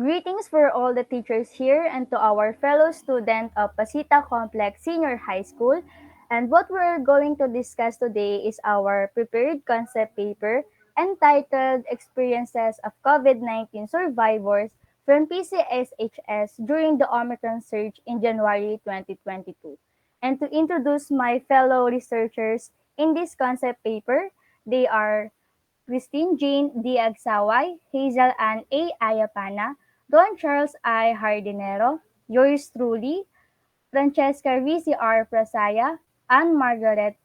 Greetings for all the teachers here and to our fellow student of Pasita Complex Senior High School. And what we're going to discuss today is our prepared concept paper entitled Experiences of COVID-19 Survivors from PCSHS during the Omicron surge in January 2022. And to introduce my fellow researchers in this concept paper, they are Christine Jane D. Agsaway, Hazel Ann A. Ayapana, Don Charles I. Hardinero, yours truly, Francesca Risi R. Prasaya, Anne Margaret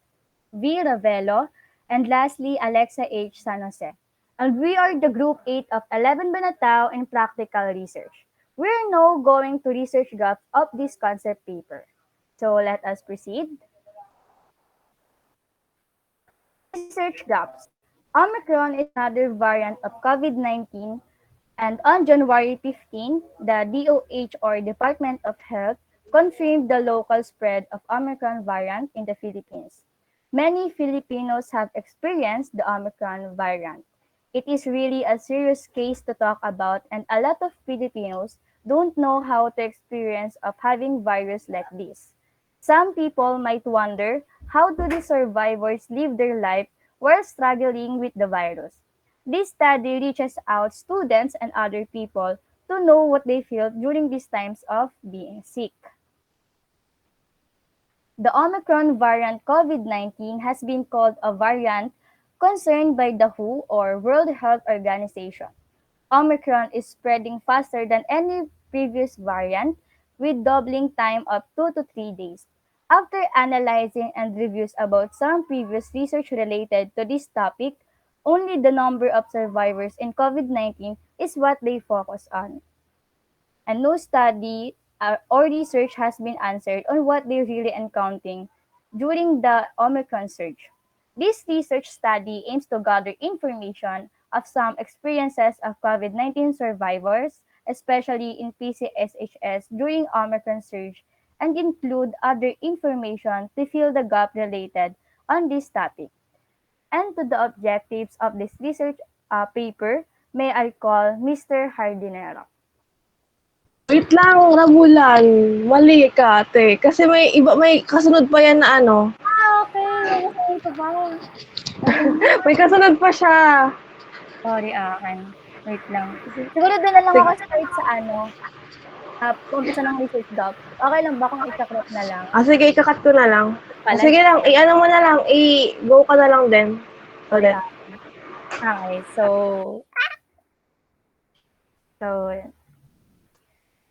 V. Ravello, and lastly, Alexa H. San Jose. And we are the Group 8 of 11 Banatao in Practical Research. We are now going to research gaps of this concept paper. So let us proceed. Research gaps. Omicron is another variant of COVID-19, and on January 15, the DOH or Department of Health confirmed the local spread of Omicron variant in the Philippines. Many Filipinos have experienced the Omicron variant. It is really a serious case to talk about, and a lot of Filipinos don't know how to experience of having virus like this. Some people might wonder, how do the survivors live their life while struggling with the virus? This study reaches out students and other people to know what they feel during these times of being sick. The Omicron variant COVID-19 has been called a variant concerned by the WHO or World Health Organization. Omicron is spreading faster than any previous variant, with doubling time of 2 to 3 days. After analyzing and reviews about some previous research related to this topic, only the number of survivors in COVID-19 is what they focus on. And no study or research has been answered on what they really encountering during the Omicron surge. This research study aims to gather information of some experiences of COVID-19 survivors, especially in PCSHS during Omicron surge, and include other information to fill the gap related on this topic. And to the objectives of this research paper, may I call Mr. Hardinero. Wait lang, Rabulan. Mali ka, ate. Kasi may kasunod pa yan na ano. Okay. Wala sa ito ba? Ayun. May kasunod pa siya. Sorry, akin. Wait lang. Siguro doon na lang ako Sige, straight sa ano, umpisa ng research gap. Okay lang ba kung ikakrop na lang? sige, ikakat ko na lang. Pala, Sige lang, i-ano mo na lang, i-go ka na lang din. sorry, Ulit. akin. Okay, so,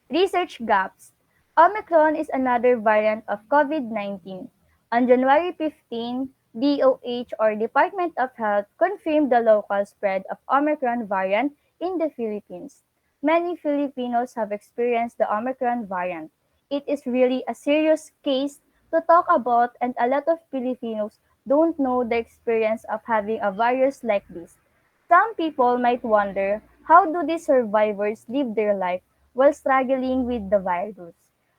research gaps. Omicron is another variant of COVID-19. On January 15, DOH or Department of Health confirmed the local spread of Omicron variant in the Philippines. Many Filipinos have experienced the Omicron variant. It is really a serious case to talk about, and a lot of Filipinos don't know the experience of having a virus like this. Some people might wonder, how do these survivors live their life while struggling with the virus?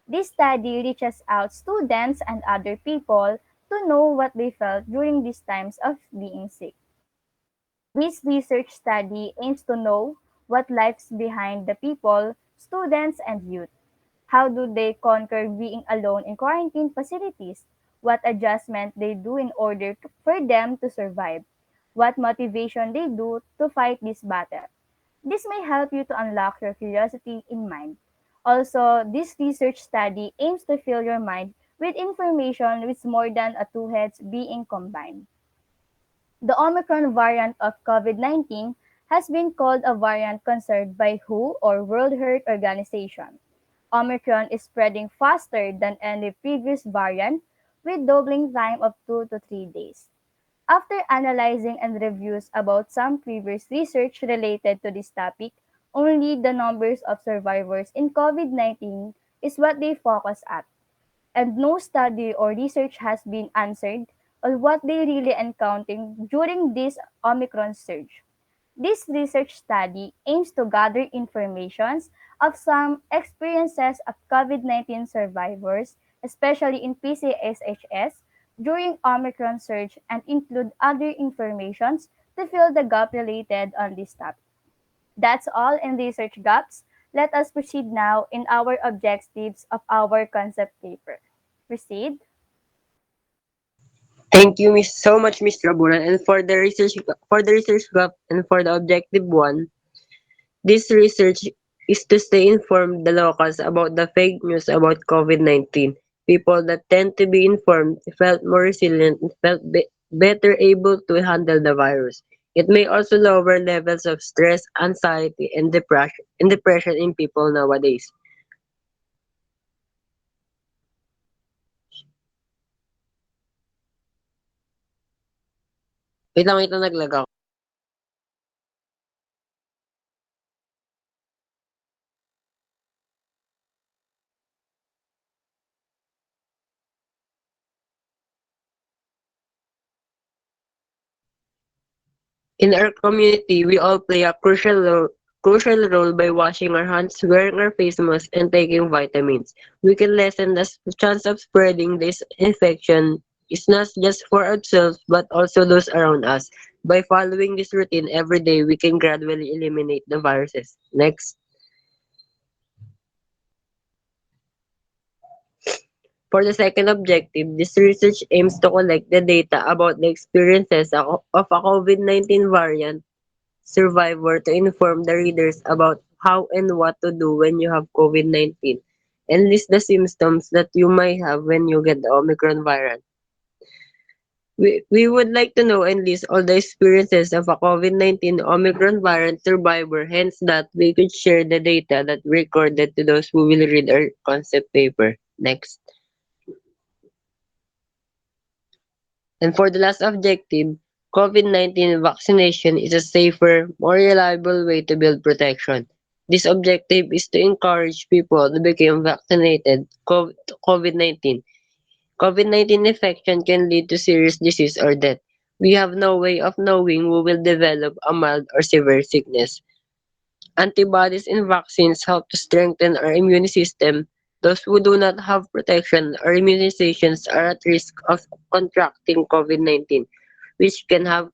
This study reaches out students and other people to know what they felt during these times of being sick. This research study aims to know what lies behind the people, students, and youth. How do they conquer being alone in quarantine facilities? What adjustment they do in order for them to survive? What motivation they do to fight this battle? This may help you to unlock your curiosity in mind. Also, this research study aims to fill your mind with information with more than a two heads being combined. The Omicron variant of COVID-19 has been called a variant concerned by WHO or World Health Organization. Omicron is spreading faster than any previous variant with doubling time of 2 to 3 days. After analyzing and reviews about some previous research related to this topic, only the numbers of survivors in COVID-19 is what they focus at, and no study or research has been answered on what they really encountering during this Omicron surge. This research study aims to gather information of some experiences of COVID-19 survivors, especially in PCSHS, during Omicron surge, and include other informations to fill the gap related on this topic. That's all in research gaps. Let us proceed now in our objectives of our concept paper. Proceed. Thank you so much, Mr. Abulan, and for the research gap and for the objective one. This research is to stay informed the locals about the fake news about COVID-19. People that tend to be informed felt more resilient and felt better able to handle the virus. It may also lower levels of stress, anxiety, and depression in people nowadays. Wait lang, naglag ako. In our community, we all play a crucial role by washing our hands, wearing our face masks, and taking vitamins. We can lessen the chance of spreading this infection. It's not just for ourselves, but also those around us. By following this routine every day, we can gradually eliminate the viruses. Next. For the second objective, this research aims to collect the data about the experiences of a COVID-19 variant survivor to inform the readers about how and what to do when you have COVID-19 and list the symptoms that you might have when you get the Omicron variant. We would like to know and list all the experiences of a COVID-19 Omicron variant survivor, hence that we could share the data that we recorded to those who will read our concept paper. Next. And for the last objective, COVID-19 vaccination is a safer, more reliable way to build protection. This objective is to encourage people to become vaccinated to COVID-19. COVID-19 infection can lead to serious disease or death. We have no way of knowing who will develop a mild or severe sickness. Antibodies in vaccines help to strengthen our immune system. Those who do not have protection or immunizations are at risk of contracting COVID-19, which can have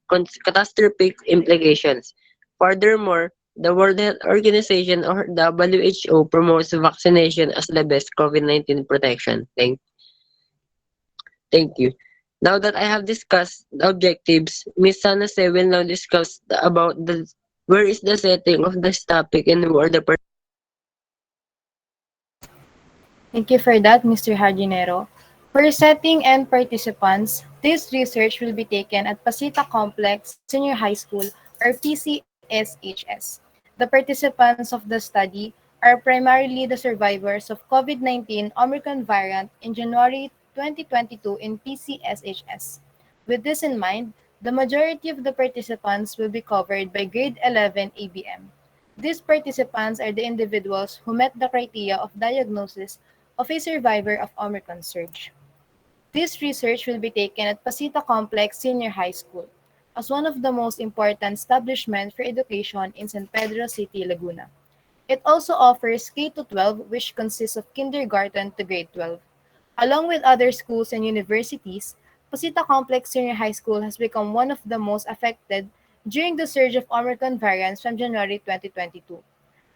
catastrophic implications. Furthermore, the World Health Organization or WHO promotes vaccination as the best COVID-19 protection. Thank you. Now that I have discussed the objectives, Ms. Sanase will now discuss about the where is the setting of this topic and who are the Thank you for that, Mr. Hardinero. For setting and participants, this research will be taken at Pasita Complex Senior High School or PCSHS. The participants of the study are primarily the survivors of COVID-19 Omicron variant in January 2022 in PCSHS. With this in mind, the majority of the participants will be covered by grade 11 ABM. These participants are the individuals who met the criteria of diagnosis of a survivor of Omicron surge. This research will be taken at Pasita Complex Senior High School, as one of the most important establishments for education in San Pedro City, Laguna. It also offers K-12, which consists of kindergarten to grade 12. Along with other schools and universities, Pasita Complex Senior High School has become one of the most affected during the surge of Omicron variants from January 2022.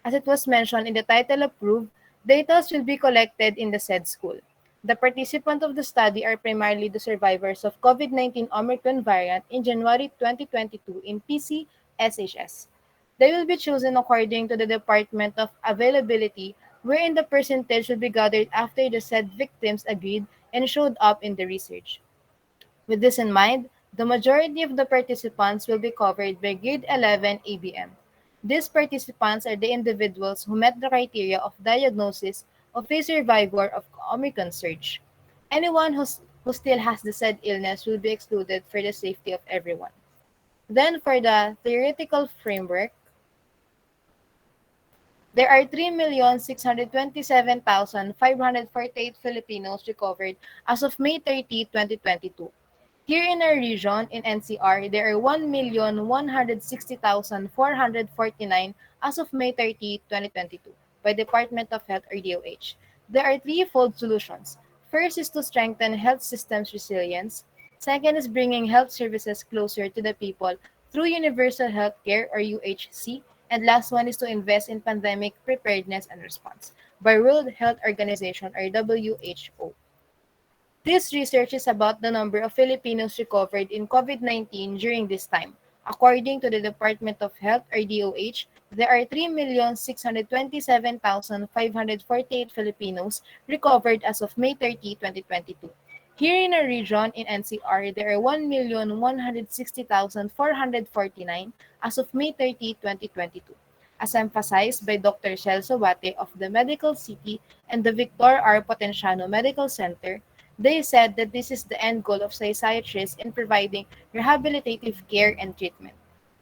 As it was mentioned in the title approved, data will be collected in the said school. The participants of the study are primarily the survivors of COVID-19 Omicron variant in January 2022 in PCSHS. They will be chosen according to the Department of Availability, wherein the percentage will be gathered after the said victims agreed and showed up in the research. With this in mind, the majority of the participants will be covered by grade 11 ABM. These participants are the individuals who met the criteria of diagnosis of a survivor of Omicron surge. Anyone who still has the said illness will be excluded for the safety of everyone. Then for the theoretical framework, there are 3,627,548 Filipinos recovered as of May 30, 2022. Here in our region, in NCR, there are 1,160,449 as of May 30, 2022 by Department of Health or DOH. There are threefold solutions. First is to strengthen health systems resilience. Second is bringing health services closer to the people through universal health care or UHC. And last one is to invest in pandemic preparedness and response by World Health Organization or WHO. This research is about the number of Filipinos recovered in COVID-19 during this time. According to the Department of Health or DOH, there are 3,627,548 Filipinos recovered as of May 30, 2022. Here in our region, in NCR, there are 1,160,449 as of May 30, 2022. As emphasized by Dr. Celso Bate of the Medical City and the Victor R. Potenciano Medical Center, they said that this is the end goal of psychiatrists in providing rehabilitative care and treatment.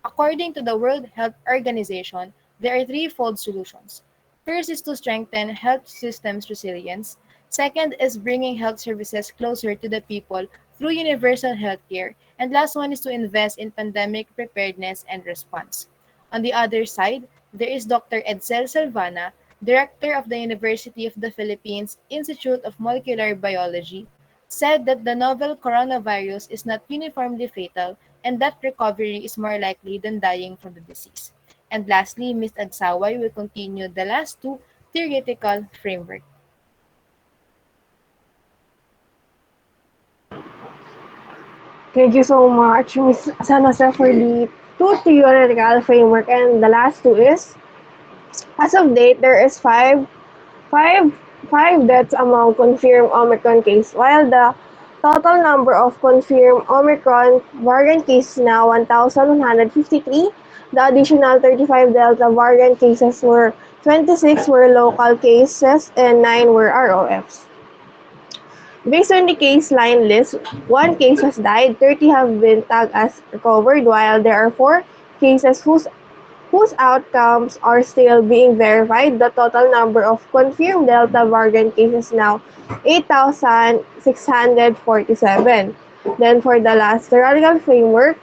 According to the World Health Organization, there are threefold solutions. First is to strengthen health systems resilience. Second is bringing health services closer to the people through universal health care. And last one is to invest in pandemic preparedness and response. On the other side, there is Dr. Edsel Salvana, director of the University of the Philippines Institute of Molecular Biology, said that the novel coronavirus is not uniformly fatal and that recovery is more likely than dying from the disease. And lastly, Ms. Agsaway will continue the last two theoretical framework. Thank you so much, Miss San Jose, for the two theoretical framework. And the last two is, as of date, there is five, five deaths among confirmed Omicron case, while the total number of confirmed Omicron variant cases now 1,153. The additional 35 Delta variant cases were 26 were local cases and 9 were ROFs. Based on the case line list, one case has died, 30 have been tagged as recovered, while there are 4 cases whose outcomes are still being verified. The total number of confirmed Delta variant cases now 8,647. Then for the last theoretical framework,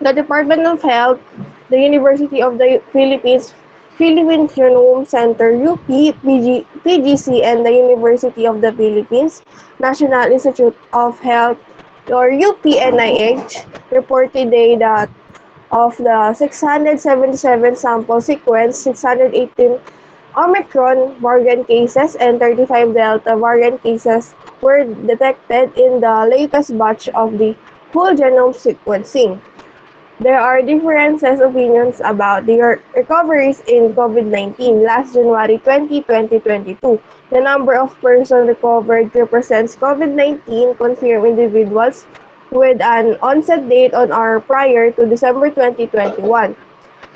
the Department of Health, the University of the Philippines, Philippine Genome Center, UP, PGC, and the University of the Philippines, National Institute of Health, or UPNIH, reported data of the 677 sample sequence, 618 Omicron variant cases and 35 Delta variant cases were detected in the latest batch of the whole genome sequencing. There are differences opinions about the recoveries in COVID-19. Last January 20, 2022, the number of persons recovered represents COVID-19 confirmed individuals with an onset date on or prior to December 2021.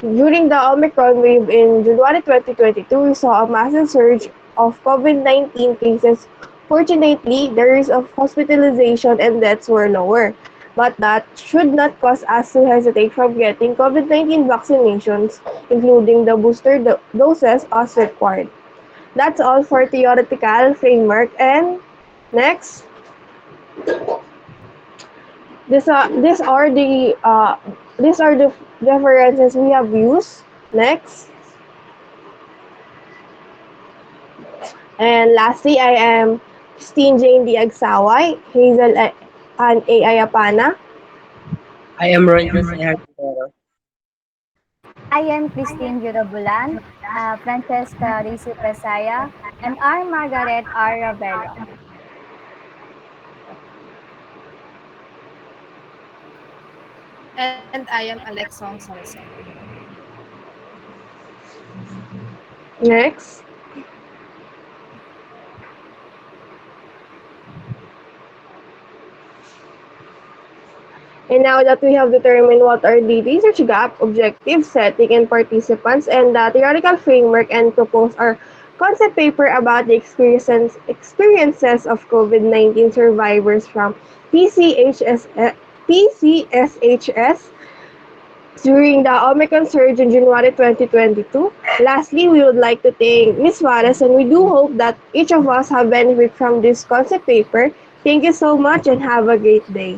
During the Omicron wave in January 2022, we saw a massive surge of COVID-19 cases. Fortunately, the risk of hospitalization and deaths were lower, but that should not cause us to hesitate from getting COVID-19 vaccinations, including the booster doses as required. That's all for theoretical framework. And next, this are these are the references we have used. Next, and lastly, I am Christine Jane D. Agsaway, Hazel and A. Ayapana. I am Ron Jose Hardinero. I am Christine Jurabulan, Francesca Risi Pesaya, and R. Margaret R. Ravelo. And I am Alexong Salazar. Next. And now that we have determined what are the research gap, objective setting, and participants, and the theoretical framework, and proposed our concept paper about the experiences of COVID-19 survivors from PCHS, PCSHS during the Omicron surge in January 2022. Lastly, we would like to thank Ms. Juarez, and we do hope that each of us have benefited from this concept paper. Thank you so much and have a great day.